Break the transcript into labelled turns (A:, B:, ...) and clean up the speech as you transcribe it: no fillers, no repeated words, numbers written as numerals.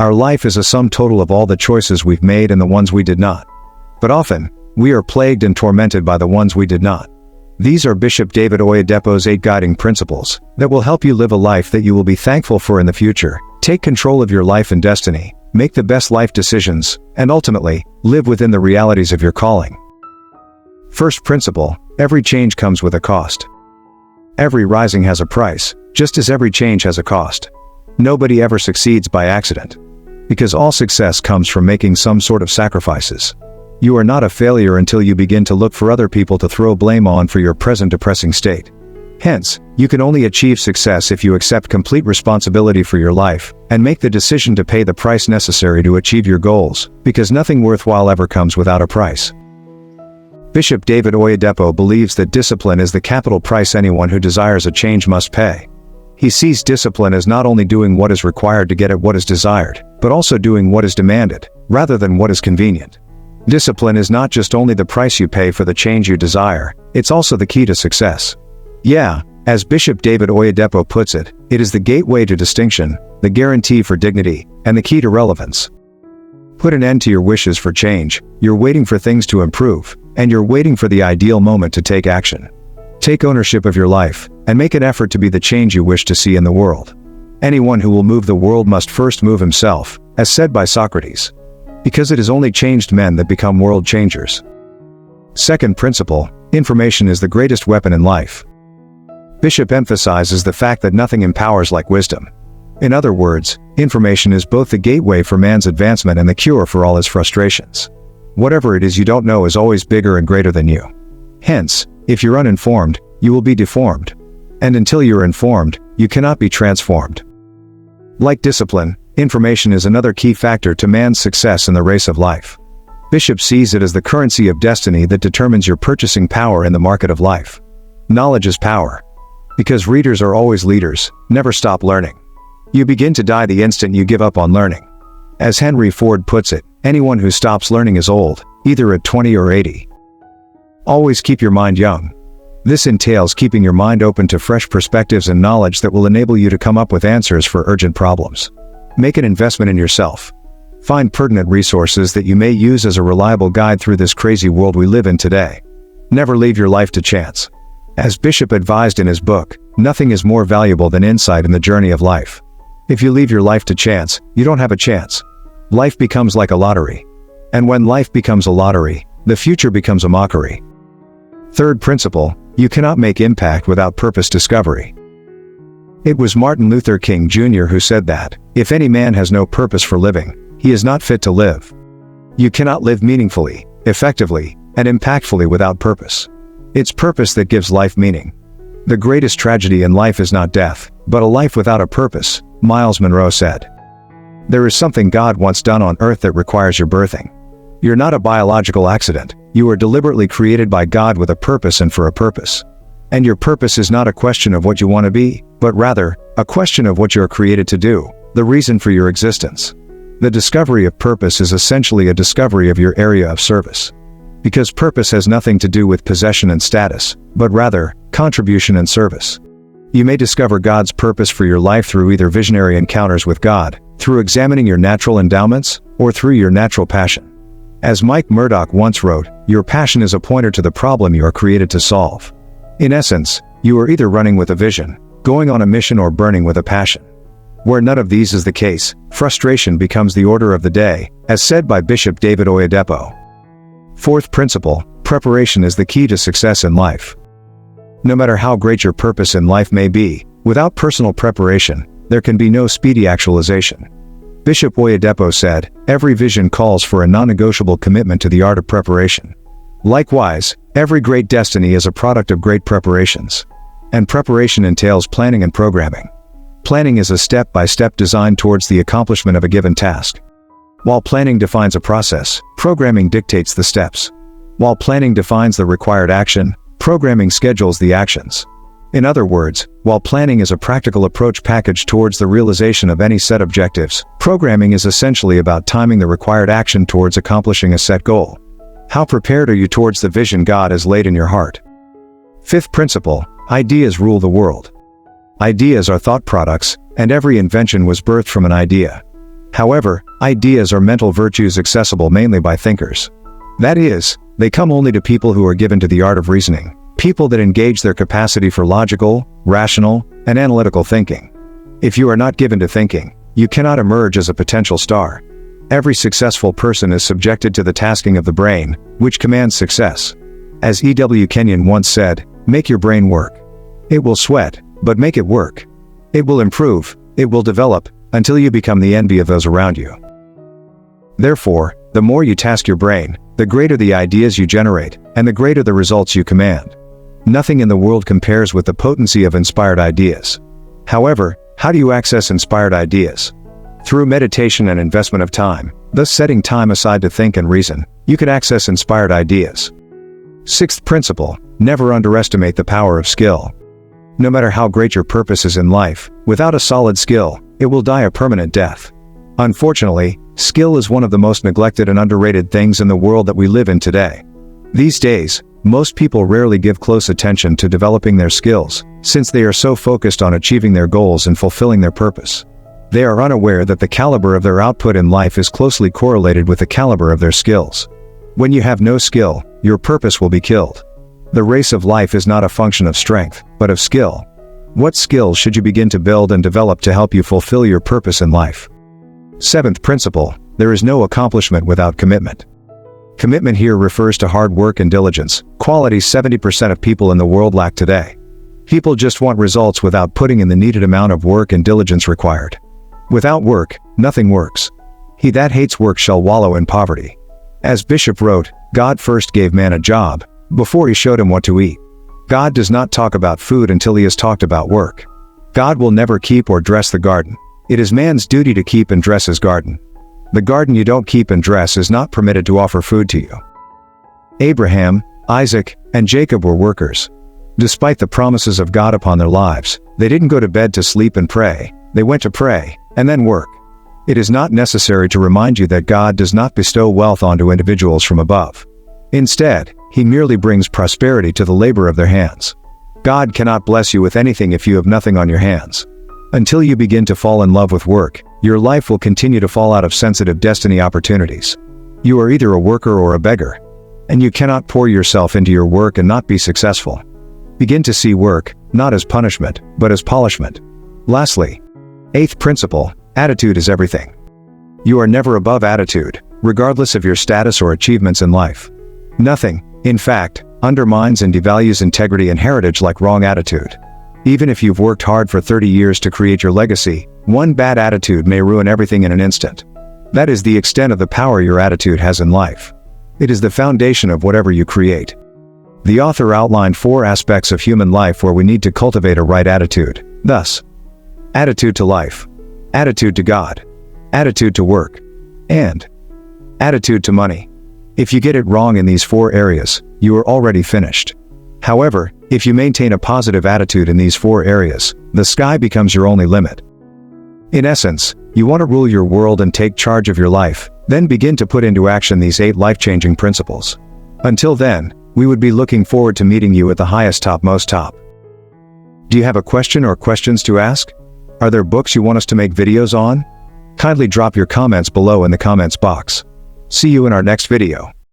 A: Our life is a sum total of all the choices we've made and the ones we did not. But often, we are plagued and tormented by the ones we did not. These are Bishop David Oyedepo's 8 guiding principles that will help you live a life that you will be thankful for in the future, take control of your life and destiny, make the best life decisions, and ultimately, live within the realities of your calling. First principle: every change comes with a cost. Every rising has a price, just as every change has a cost. Nobody ever succeeds by accident. Because all success comes from making some sort of sacrifices. You are not a failure until you begin to look for other people to throw blame on for your present depressing state. Hence, you can only achieve success if you accept complete responsibility for your life, and make the decision to pay the price necessary to achieve your goals, because nothing worthwhile ever comes without a price. Bishop David Oyedepo believes that discipline is the capital price anyone who desires a change must pay. He sees discipline as not only doing what is required to get at what is desired, but also doing what is demanded, rather than what is convenient. Discipline is not just only the price you pay for the change you desire, it's also the key to success. Yeah, as Bishop David Oyedepo puts it, it is the gateway to distinction, the guarantee for dignity, and the key to relevance. Put an end to your wishes for change, you're waiting for things to improve, and you're waiting for the ideal moment to take action. Take ownership of your life, and make an effort to be the change you wish to see in the world. Anyone who will move the world must first move himself, as said by Socrates. Because it is only changed men that become world changers. Second principle: information is the greatest weapon in life. Bishop emphasizes the fact that nothing empowers like wisdom. In other words, information is both the gateway for man's advancement and the cure for all his frustrations. Whatever it is you don't know is always bigger and greater than you. Hence, if you're uninformed, you will be deformed. And until you're informed, you cannot be transformed. Like discipline, information is another key factor to man's success in the race of life. Bishop sees it as the currency of destiny that determines your purchasing power in the market of life. Knowledge is power. Because readers are always leaders, never stop learning. You begin to die the instant you give up on learning. As Henry Ford puts it, anyone who stops learning is old, either at 20 or 80. Always keep your mind young. This entails keeping your mind open to fresh perspectives and knowledge that will enable you to come up with answers for urgent problems. Make an investment in yourself. Find pertinent resources that you may use as a reliable guide through this crazy world we live in today. Never leave your life to chance. As Bishop advised in his book, nothing is more valuable than insight in the journey of life. If you leave your life to chance, you don't have a chance. Life becomes like a lottery. And when life becomes a lottery, the future becomes a mockery. Third principle: you cannot make impact without purpose discovery. It was Martin Luther King Jr. who said that, if any man has no purpose for living, he is not fit to live. You cannot live meaningfully, effectively, and impactfully without purpose. It's purpose that gives life meaning. The greatest tragedy in life is not death, but a life without a purpose, Myles Munroe said. There is something God wants done on earth that requires your birthing. You're not a biological accident, you are deliberately created by God with a purpose and for a purpose. And your purpose is not a question of what you want to be, but rather, a question of what you are created to do, the reason for your existence. The discovery of purpose is essentially a discovery of your area of service. Because purpose has nothing to do with possession and status, but rather, contribution and service. You may discover God's purpose for your life through either visionary encounters with God, through examining your natural endowments, or through your natural passion. As Mike Murdoch once wrote, your passion is a pointer to the problem you are created to solve. In essence, you are either running with a vision, going on a mission, or burning with a passion. Where none of these is the case, frustration becomes the order of the day, as said by Bishop David Oyedepo. Fourth principle: preparation is the key to success in life. No matter how great your purpose in life may be, without personal preparation, there can be no speedy actualization. Bishop Oyedepo said, every vision calls for a non-negotiable commitment to the art of preparation. Likewise, every great destiny is a product of great preparations. And preparation entails planning and programming. Planning is a step-by-step design towards the accomplishment of a given task. While planning defines a process, programming dictates the steps. While planning defines the required action, programming schedules the actions. In other words, while planning is a practical approach packaged towards the realization of any set objectives, programming is essentially about timing the required action towards accomplishing a set goal. How prepared are you towards the vision God has laid in your heart? Fifth principle: ideas rule the world. Ideas are thought products, and every invention was birthed from an idea. However, ideas are mental virtues accessible mainly by thinkers. That is, they come only to people who are given to the art of reasoning, people that engage their capacity for logical, rational, and analytical thinking. If you are not given to thinking, you cannot emerge as a potential star. Every successful person is subjected to the tasking of the brain, which commands success. As E.W. Kenyon once said, "Make your brain work. It will sweat, but make it work. It will improve, it will develop, until you become the envy of those around you." Therefore, the more you task your brain, the greater the ideas you generate, and the greater the results you command. Nothing in the world compares with the potency of inspired ideas. However, how do you access inspired ideas? Through meditation and investment of time, thus setting time aside to think and reason, you can access inspired ideas. Sixth principle, never underestimate the power of skill. No matter how great your purpose is in life, without a solid skill, it will die a permanent death. Unfortunately, skill is one of the most neglected and underrated things in the world that we live in today. These days, most people rarely give close attention to developing their skills, since they are so focused on achieving their goals and fulfilling their purpose. They are unaware that the caliber of their output in life is closely correlated with the caliber of their skills. When you have no skill, your purpose will be killed. The race of life is not a function of strength, but of skill. What skills should you begin to build and develop to help you fulfill your purpose in life? Seventh principle, there is no accomplishment without commitment. Commitment here refers to hard work and diligence, qualities 70% of people in the world lack today. People just want results without putting in the needed amount of work and diligence required. Without work, nothing works. He that hates work shall wallow in poverty. As Bishop wrote, God first gave man a job, before he showed him what to eat. God does not talk about food until he has talked about work. God will never keep or dress the garden. It is man's duty to keep and dress his garden. The garden you don't keep and dress is not permitted to offer food to you. Abraham, Isaac, and Jacob were workers. Despite the promises of God upon their lives, they didn't go to bed to sleep and pray, they went to pray, and then work. It is not necessary to remind you that God does not bestow wealth onto individuals from above. Instead, he merely brings prosperity to the labor of their hands. God cannot bless you with anything if you have nothing on your hands. Until you begin to fall in love with work, your life will continue to fall out of sensitive destiny opportunities. You are either a worker or a beggar. And you cannot pour yourself into your work and not be successful. Begin to see work, not as punishment, but as polishment. Lastly, eighth principle, attitude is everything. You are never above attitude, regardless of your status or achievements in life. Nothing, in fact, undermines and devalues integrity and heritage like wrong attitude. Even if you've worked hard for 30 years to create your legacy, one bad attitude may ruin everything in an instant. That is the extent of the power your attitude has in life. It is the foundation of whatever you create. The author outlined 4 aspects of human life where we need to cultivate a right attitude. Thus, attitude to life, attitude to God, attitude to work, and attitude to money. If you get it wrong in these 4 areas, you are already finished. However, if you maintain a positive attitude in these 4 areas, the sky becomes your only limit. In essence, you want to rule your world and take charge of your life, then begin to put into action these 8 life-changing principles. Until then, we would be looking forward to meeting you at the highest topmost top. Do you have a question or questions to ask? Are there books you want us to make videos on? Kindly drop your comments below in the comments box. See you in our next video.